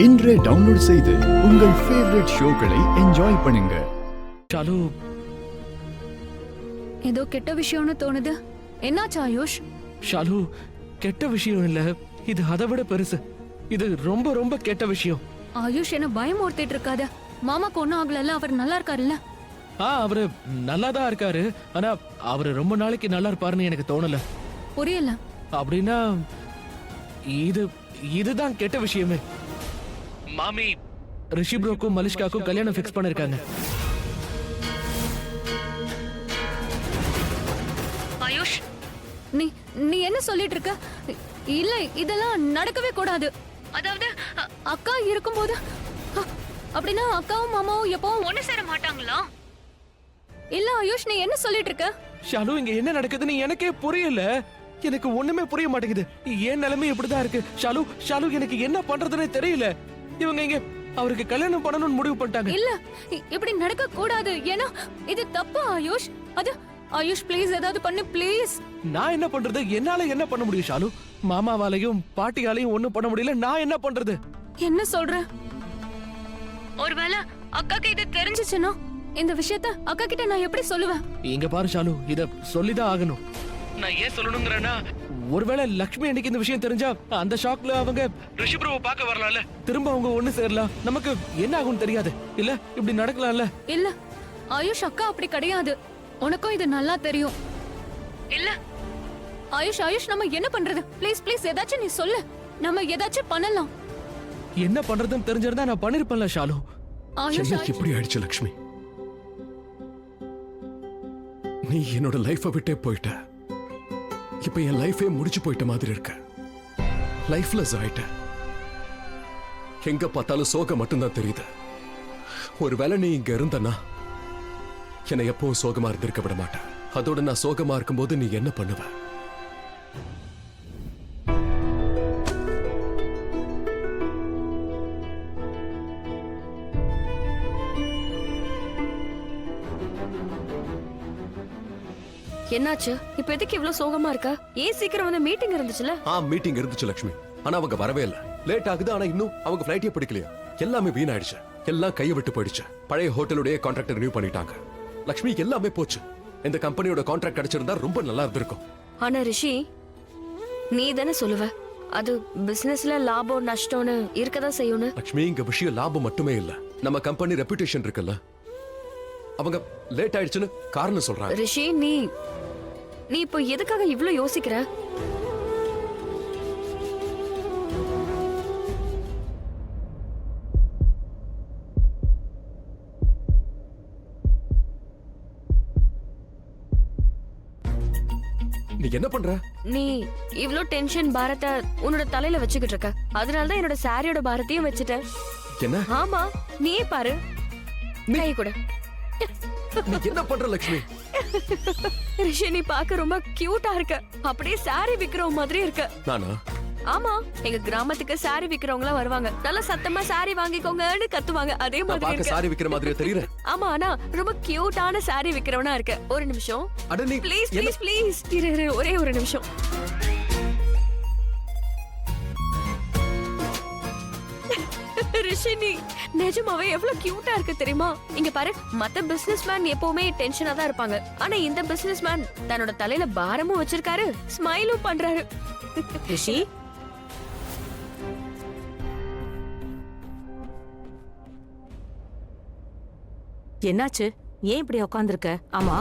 இன்றே டவுன்லோட் செய்து உங்கள் ஃபேவரட் ஷோக்களை என்ஜாய் பண்ணுங்க. சாலு, ஏதோ கெட்ட விஷயம்னு தோணுது. என்னாச்சு ஆயுஷ்? ஷாலு, கெட்ட விஷயம் இல்ல, இது அதை விட பெருசு. இது ரொம்ப ரொம்ப கெட்ட விஷயம். ஆயுஷ் என்ன பயமுறுத்திட்டு இருக்காத. மாமாக்கு ஒண்ணும் ஆகல, அவர் நல்லா இருக்காருல்ல? அவரு நல்லாதான் இருக்காரு. ஆனா அவரு ரொம்ப நாளைக்கு நல்லா இருப்பாருன்னு எனக்கு தோணல. புரியல. அப்படின்னா இதுதான் கெட்ட விஷயமே. மாமி ரிஷி ப்ரோக்கும் மலிஷ்காக்கும் கல்யாணம் ஃபிக்ஸ் பண்ணிருக்காங்க. ஆயுஷ், நீ என்ன சொல்லிட்டு இருக்க? இல்ல, இதெல்லாம் நடக்கவே கூடாது. அதாவது அக்கா இருக்கும்போது அப்படின்னா அக்காவும் மாமாவும் எப்பவும் ஒண்ணு சேர மாட்டாங்களா? இல்ல ஆயுஷ், நீ என்ன சொல்லிட்டு இருக்க? ஷாலு, இங்க என்ன நடக்குதுன்னு எனக்கே புரியல. எனக்கு ஒண்ணுமே புரிய மாட்டேங்குது. ஏன் நிலைமை இப்படிதான் இருக்கு. ஷாலு ஷாலு, எனக்கு என்ன பண்றதுன்னே தெரியல. இவங்க இங்க அவருக்கு கல்யாணம் பண்ணணும்னு முடிவு பண்ணிட்டாங்க. இல்ல, இப்படி நடக்க கூடாது. ஏன்னா இது தப்பு ஆயுஷ். அது ஆயுஷ், ப்ளீஸ் ஏதாவது பண்ணு ப்ளீஸ். நான் என்ன பண்றது? என்னால என்ன பண்ண முடியும் ஷாலு? மாமாவாலையும் பாட்டியாலையும் ஒண்ணும் பண்ண முடியல. நான் என்ன பண்றது? என்ன சொல்ற? ஒருவேளை அக்காக்கு இது தெரிஞ்சிச்சுன்னா இந்த விஷயத்த அக்கா கிட்ட நான் எப்படி சொல்லுவேன்? இங்க பாரு ஷாலு, இத சொல்லிதான் ஆகணும். நான் ஏன் சொல்லணும்ங்கறேன்னா, ஒருவேளை லக்ஷ்மி அன்னைக்கு இந்த விஷயம் தெரிஞ்சா அந்த ஷாக்ல அவங்க ரிஷிப்ரோவை பார்க்க வரலாம்ல. திரும்ப அவங்க ஒண்ணு சேரலாம். நமக்கு என்ன ஆகும்னு தெரியாது. இல்ல இப்படி நடக்கலாம்ல? இல்ல ஆயுஷ், அக்கா அப்படி கிடையாது. உனக்கும் இது நல்லா தெரியும். இல்ல ஆயுஷ், ஆயுஷ், நம்ம என்ன பண்றது? ப்ளீஸ் ப்ளீஸ் ஏதாச்சும் நீ சொல்லு. நம்ம ஏதாச்சும் பண்ணலாம். என்ன பண்றதுன்னு தெரிஞ்சிருந்தா நான் பண்ணிருப்பேன்ல ஷாலு. ஆயுஷ், எப்படி ஆயிடுச்சு லக்ஷ்மி? நீ என்னோட லைஃபை விட்டே போயிட்ட. இப்ப என் லைஃபே முடிச்சு போயிட்ட மாதிரி இருக்க. லைஃப்லெஸ் ஆயிட்ட. எங்க பார்த்தாலும் சோகம் மட்டும்தான் தெரியுது. ஒருவேளை நீ இங்க இருந்தனா என்னை எப்பவும் சோகமா இருந்திருக்க விட மாட்டேன். அதோட நான் சோகமா இருக்கும்போது நீ என்ன பண்ணுவ? என்னாச்சு? இப்ப எதுக்கு இவ்வளவு சோகமா இருக்க? ஏன் சீக்கிரம் வந்து மீட்டிங் இருந்துச்சுல? மீட்டிங் இருந்துச்சு லக்ஷ்மி. ஆனா அவங்க வரவே இல்ல. லேட் ஆகுது. ஆனா இன்னும் அவங்க ஃளைட்டே பிடிக்கலையா. எல்லாமே வீணாயிடுச்சு. எல்லாம் கையை விட்டு போயிடுச்சு. பழைய ஹோட்டலுடைய கான்ட்ராக்ட் ரினியூ பண்ணிட்டாங்க. லக்ஷ்மி, எல்லாமே போச்சு. இந்த கம்பெனியோட கான்ட்ராக்ட் கிடைச்சிருந்தா ரொம்ப நல்லா இருந்திருக்கும். ஆனா ரிஷி, நீ தானே சொல்லுவ அது பிசினஸ்ல லாபம் நஷ்டம்னு இருக்கதான் செய்யணும். லக்ஷ்மி, இங்க விஷயம் லாபம் மட்டுமே இல்ல. நம்ம கம்பெனி ரெputation இருக்குல்ல. அவங்க லேட் ஆயிடுச்சுன்னு காரணம் சொல்றாங்க. ரிஷி, நீ இப்போ எதுக்காக இவ்ளோ யோசிக்கிற? நீ என்ன பண்ற? நீ இவ்ளோ டென்ஷன் பாரத்தை உன்னோட தலையில வச்சுக்கிட்டு இருக்க. அதனாலதான் என்னோட சாரியோட பாரத்தையும் வச்சுட்ட. என்ன? ஆமா, நீயே பாரு. கை கூட. நீ என்ன பண்ற லக்ஷ்மி? ரிஷி, நீ பார்க்க ரொம்ப கியூட்டா இருக்க. அப்படியே சாரி விக்கிறவ மாதிரி இருக்க. நானா? ஆமா, எங்க கிராமத்துக்கு சாரி விக்கிறவங்க வருவாங்க. நல்லா சத்தமா சாரி வாங்கிக்கோங்கன்னு கத்துவாங்க. அதே மாதிரி பாக்க இருக்க. சாரி விக்கிற மாதிரியே தெரியற. ஆமா, ஆனா ரொம்ப கியூட்டான சாரி விக்கிறவனா இருக்க. ஒரு நிமிஷம். அட நீ ப்ளீஸ் ப்ளீஸ் ப்ளீஸ் இரு, ஒரே ஒரு நிமிஷம். ரிஷி, நீ நிஜமாவே எவ்வளவு கியூட்டா இருக்கு தெரியுமா? இங்க பாரு, மத்த பிசினஸ் மேன் எப்பவுமே டென்ஷனா தான் இருப்பாங்க. ஆனா இந்த பிசினஸ் மேன் தன்னோட தலையில பாரமும் வச்சிருக்காரு, ஸ்மைலும் பண்றாரு. ரிஷி, என்னாச்சு? ஏன் இப்படி உட்காந்துருக்க? ஆமா,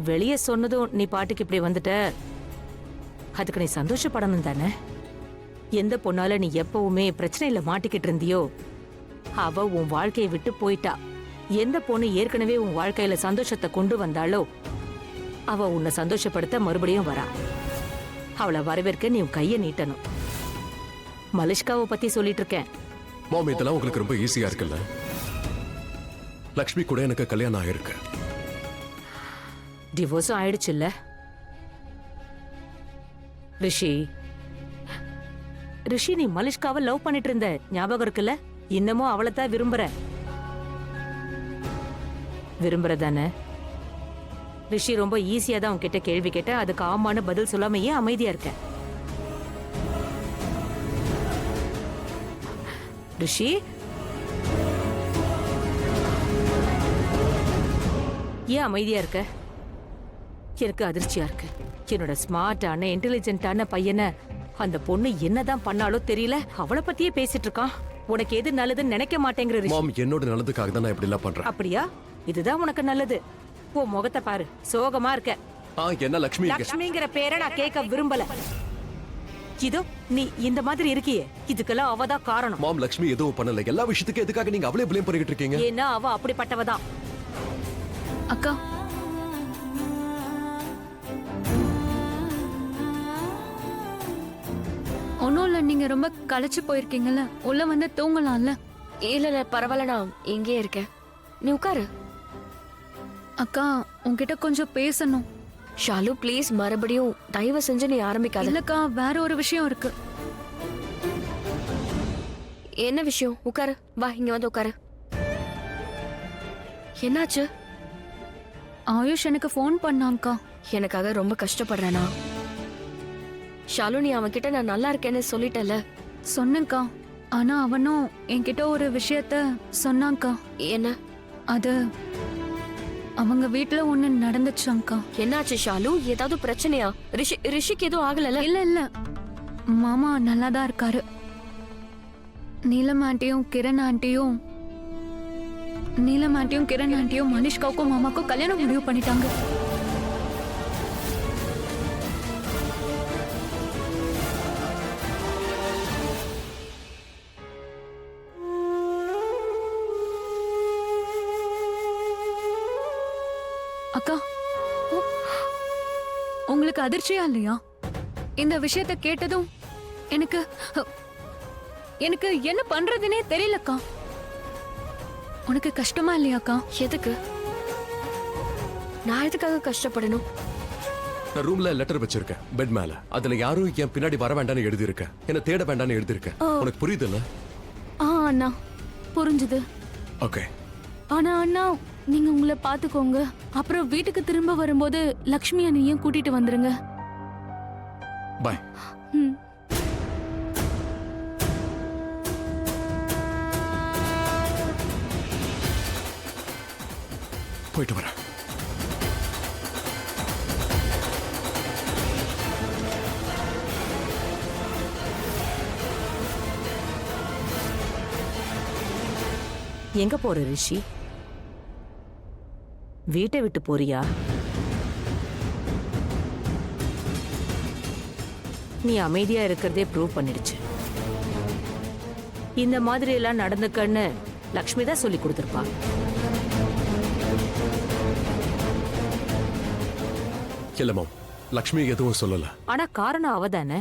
வெளியே சொன்னதும் நீ பாட்டுக்கு இப்படி வந்துட்ட. அதுக்கு நீ சந்தோஷப்படணும் தானே? எந்த பொண்ணால நீ எப்பவுமே பிரச்சனையில மாட்டிக்கிட்டு இருந்தியோ அவ உன் வாழ்க்கையை விட்டு போயிட்டா. எந்த பொண்ணு ஏற்கனவே உன் வாழ்க்கையில சந்தோஷத்தை கொண்டு வந்தாலோ அவ உன்னை சந்தோஷப்படுத்த மறுபடியும் வரா. அவளை வரவேற்க நீ உன் கையை நீட்டணும். மலிஷ்காவை பத்தி சொல்லிட்டு இருக்கேன். மாம், இதெல்லாம் உங்களுக்கு ரொம்ப ஈஸியா இருக்குல்ல? லக்ஷ்மி கூட எனக்கு கல்யாணம் ஆயிருக்கு. டிவோர்ஸும் ஆயிடுச்சு இல்ல? ரிஷி, நீ மலிஷ்காவை லவ் பண்ணிட்டு இருந்த ஞாபகம் இருக்குல்ல? இன்னமும் அவளை தான் விரும்புறதானே? ரிஷி, ரொம்ப ஈஸியா தான் உன்கிட்ட கேள்வி கேட்ட. அதுக்கு ஆமான பதில் சொல்லாம ஏன் அமைதியா இருக்க? ரிஷி ஏன் அமைதியா இருக்க? எனக்கு அதிர்ச்சியா இருக்கு. என்னோட ஸ்மார்ட்டான இன்டெலிஜென்ட்டான பையனை அந்த பொண்ணு என்னதான் பண்ணாலோ தெரியல, அவளை பத்தியே பேசிட்டு இருக்கான். உனக்கு எது நல்லதுன்னு நினைக்க மாட்டேங்கிற ரிஷி. மாம், என்னோட நல்லதுக்காக தான் நான் இப்படி எல்லாம் பண்றேன். அப்படியா? இதுதான் உனக்கு நல்லது. உன் முகத்தை பாரு, சோகமா இருக்க. என்ன லக்ஷ்மி இங்க? லக்ஷ்மிங்கிற பேரை நான் கேட்க விரும்பல. இதோ நீ இந்த மாதிரி இருக்கியே, இதுக்கெல்லாம் அவதான் காரணம். மாம், லக்ஷ்மி எதுவும் பண்ணல. எல்லா விஷயத்துக்கும் எதுக்காக நீங்க அவளே ப்ளேம் பண்ணிட்டு இருக்கீங்க? ஏன்னா அவ அப்படிப்பட்டவதான். அக்கா, ஒன்னும் இல்ல, நீங்க ரொம்ப களைச்சு போயிருக்கீங்கல்ல, உள்ள வந்து தூங்கலாம்ல. இல்ல இல்ல பரவாயில்ல, நான் இங்கே இருக்கேன். நீ உட்காரு. அக்கா, உன்கிட்ட கொஞ்சம் பேசணும். ஷாலு ப்ளீஸ், மறுபடியும் தயவு செஞ்சு நீ ஆரம்பிக்காத. இல்லக்கா, வேற ஒரு விஷயம் இருக்கு. என்ன விஷயம்? உட்காரு, வா இங்க வந்து உட்காரு. என்னாச்சு? ஆயுஷ் எனக்கு ஃபோன் பண்ணாங்கக்கா. எனக்காக ரொம்ப கஷ்டப்படுறேனா? ஷாலு, நீ அவன்கிட்ட நான் நல்லா இருக்கேன்னு சொல்லிட்டல. சொன்னேன்க்கா, ஆனா அவனும் என்கிட்ட ஒரு விஷயத்த சொன்னான்க்கா. என்ன? அது அவங்க வீட்ல ஒண்ணு நடந்துச்சாங்க்கா. என்னாச்சு ஷாலு? ஏதாவது பிரச்சனையா? ரிஷிக்கு எதுவும் ஆகலல? இல்ல இல்ல, மாமா நல்லாதான் இருக்காரு. நீலம் ஆண்டியும் கிரண் ஆண்டியும் மனிஷ்காவுக்கும் மாமாக்கும் கல்யாணம் முடிவு பண்ணிட்டாங்க. அக்கா, உங்களுக்கு அதிர்ச்சியா இல்லையா? இந்த விஷயத்த கேட்டதும் எனக்கு என்ன பண்றதுனே தெரியலக்கா. உனக்கு கஷ்டமா இல்லையாக்கா? எதுக்கு? நான் எதுக்காக கஷ்டப்படணும்? நான் ரூம்ல லெட்டர் வச்சிருக்கேன், பெட் மேல. அதுல யாரும் என் பின்னாடி வர வேண்டாம்னு எழுதி இருக்கேன், என்ன தேட வேண்டாம்னு எழுதி இருக்கேன். உனக்கு புரியுதுல்ல? அண்ணா புரிஞ்சுது. ஓகே. ஆனா அண்ணா, நீங்க உங்களை பாத்துக்கோங்க. அப்புறம் வீட்டுக்கு திரும்ப வரும்போது லக்ஷ்மி அண்ணியும் கூட்டிட்டு வந்துருங்க. பாய். ம். போயிட்டு வரேன். எங்க போற ரிஷி? வீட்டை விட்டு போறியா? நீ அமைதியா இருக்கிறதே ப்ரூவ் பண்ணிடுச்சு. இந்த மாதிரி எல்லாம் நடந்துக்கன்னு லக்ஷ்மி தான் சொல்லி கொடுத்திருப்பா. இல்ல மாம், லக்ஷ்மி எதுவும் சொல்லல. ஆனா காரணம் அவதானே.